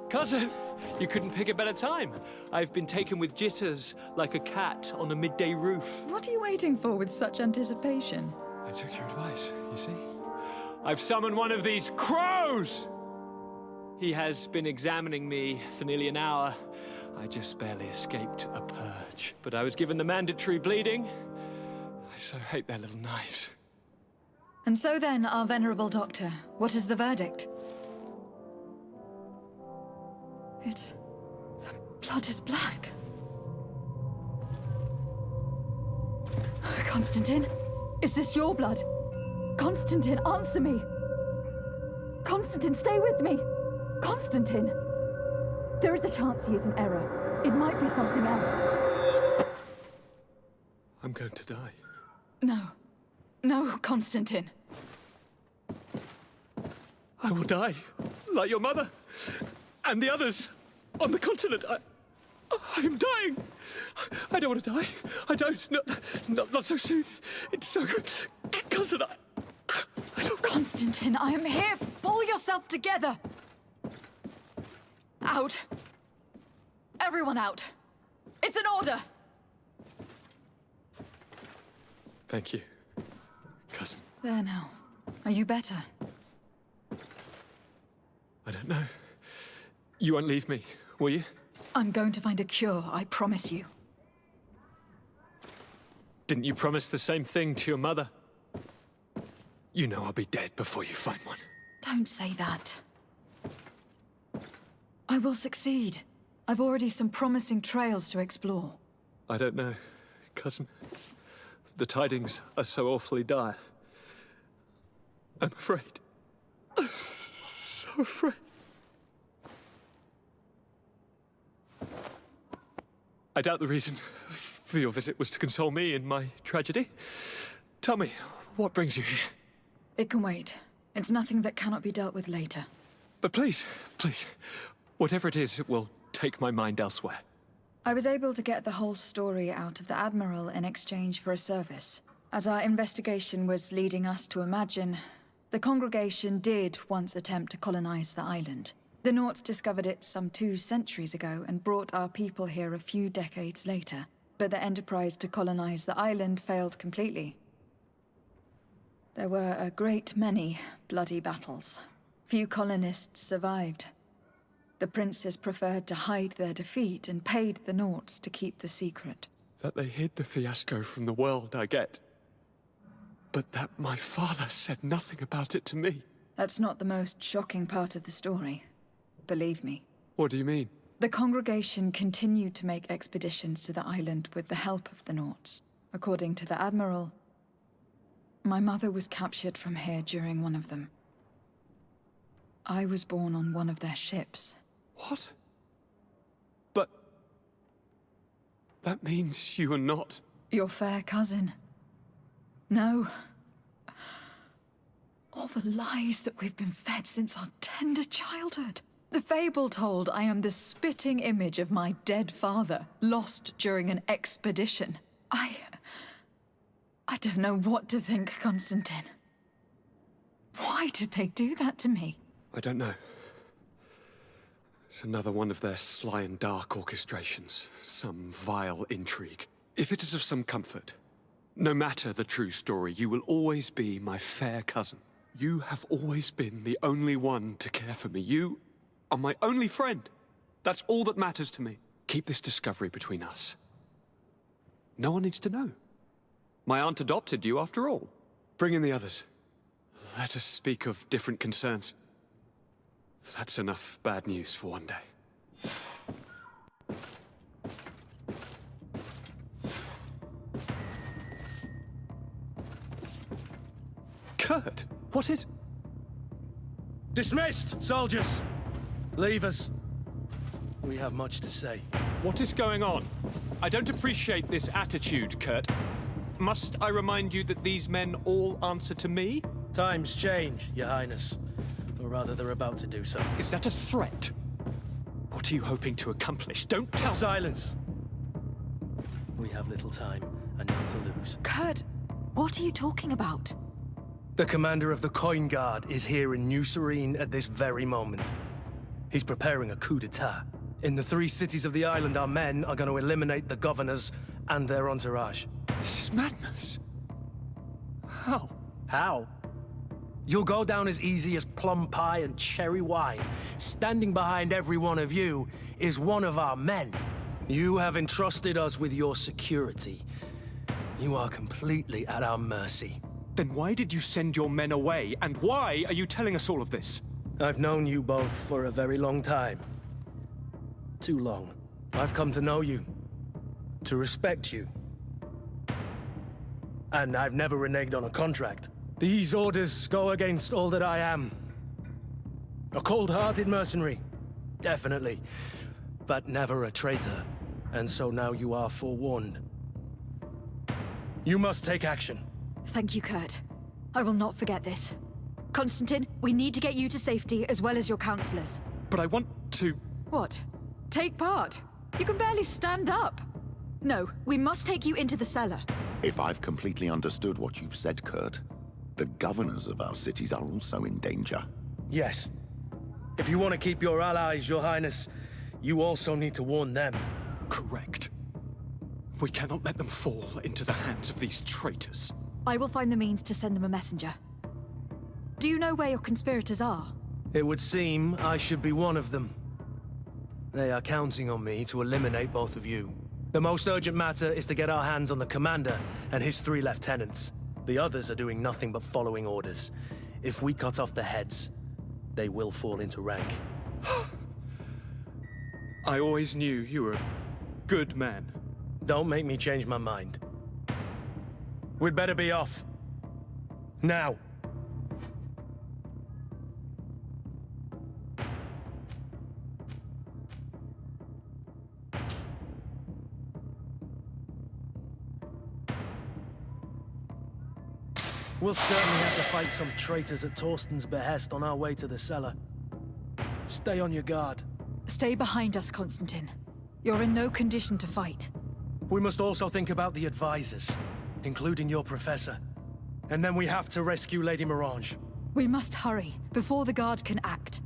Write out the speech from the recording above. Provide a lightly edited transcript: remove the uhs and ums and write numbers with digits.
Cousin, you couldn't pick a better time. I've been taken with jitters, like a cat on a midday roof. What are you waiting for with such anticipation? I took your advice, you see. I've summoned one of these crows! He has been examining me for nearly an hour. I just barely escaped a purge. But I was given the mandatory bleeding. I so hate their little knives. And so then, our venerable doctor, what is the verdict? The blood is black. Constantin, is this your blood? Constantin, answer me! Constantin, stay with me! Constantin! There is a chance he is in error. It might be something else. I'm going to die. No. No, Constantin. I will die, like your mother, and the others on the continent. I'm dying. I don't want to die. I don't. Not so soon. It's so good. Cousin, I don't... Constantin, I am here. Pull yourself together. Out. Everyone out. It's an order. Thank you, cousin. There now. Are you better? I don't know. You won't leave me, will you? I'm going to find a cure, I promise you. Didn't you promise the same thing to your mother? You know I'll be dead before you find one. Don't say that. I will succeed. I've already some promising trails to explore. I don't know, cousin. The tidings are so awfully dire. I'm afraid. I'm so afraid. I doubt the reason for your visit was to console me in my tragedy. Tell me, what brings you here? It can wait. It's nothing that cannot be dealt with later. But please, whatever it is, it will take my mind elsewhere. I was able to get the whole story out of the Admiral in exchange for a service. As our investigation was leading us to imagine, the congregation did once attempt to colonize the island. The Nauts discovered it some 2 centuries ago and brought our people here a few decades later. But the enterprise to colonize the island failed completely. There were a great many bloody battles. Few colonists survived. The princes preferred to hide their defeat and paid the Nauts to keep the secret. That they hid the fiasco from the world, I get. But that my father said nothing about it to me. That's not the most shocking part of the story. Believe me. What do you mean? The congregation continued to make expeditions to the island with the help of the Nauts. According to the Admiral, my mother was captured from here during one of them. I was born on one of their ships. What? But... that means you are not... Your fair cousin. No. All the lies that we've been fed since our tender childhood. The fable told I am the spitting image of my dead father, lost during an expedition. I don't know what to think, Constantin. Why did they do that to me? I don't know. It's another one of their sly and dark orchestrations. Some vile intrigue. If it is of some comfort, no matter the true story, you will always be my fair cousin. You have always been the only one to care for me. You are my only friend. That's all that matters to me. Keep this discovery between us. No one needs to know. My aunt adopted you after all. Bring in the others. Let us speak of different concerns. That's enough bad news for one day. Kurt, what is... Dismissed, soldiers! Leave us. We have much to say. What is going on? I don't appreciate this attitude, Kurt. Must I remind you that these men all answer to me? Times change, Your Highness. Or rather, they're about to do so. Is that a threat? What are you hoping to accomplish? Don't tell me. Silence! We have little time, and none to lose. Kurt, what are you talking about? The commander of the Coin Guard is here in New Serene at this very moment. He's preparing a coup d'etat. In the 3 cities of the island, our men are going to eliminate the governors and their entourage. This is madness. How? How? You'll go down as easy as plum pie and cherry wine. Standing behind every one of you is one of our men. You have entrusted us with your security. You are completely at our mercy. Then why did you send your men away? And why are you telling us all of this? I've known you both for a very long time. Too long. I've come to know you. To respect you. And I've never reneged on a contract. These orders go against all that I am. A cold-hearted mercenary. Definitely. But never a traitor. And so now you are forewarned. You must take action. Thank you, Kurt. I will not forget this. Constantin, we need to get you to safety as well as your counselors. But I want to... What? Take part? You can barely stand up. No, we must take you into the cellar. If I've completely understood what you've said, Kurt, the governors of our cities are also in danger. Yes. If you want to keep your allies, Your Highness, you also need to warn them. Correct. We cannot let them fall into the hands of these traitors. I will find the means to send them a messenger. Do you know where your conspirators are? It would seem I should be one of them. They are counting on me to eliminate both of you. The most urgent matter is to get our hands on the commander and his 3 lieutenants. The others are doing nothing but following orders. If we cut off their heads, they will fall into rank. I always knew you were a good man. Don't make me change my mind. We'd better be off. Now. We'll certainly have to fight some traitors at Torsten's behest on our way to the cellar. Stay on your guard. Stay behind us, Constantin. You're in no condition to fight. We must also think about the advisors, including your professor. And then we have to rescue Lady Mirange. We must hurry, before the guard can act.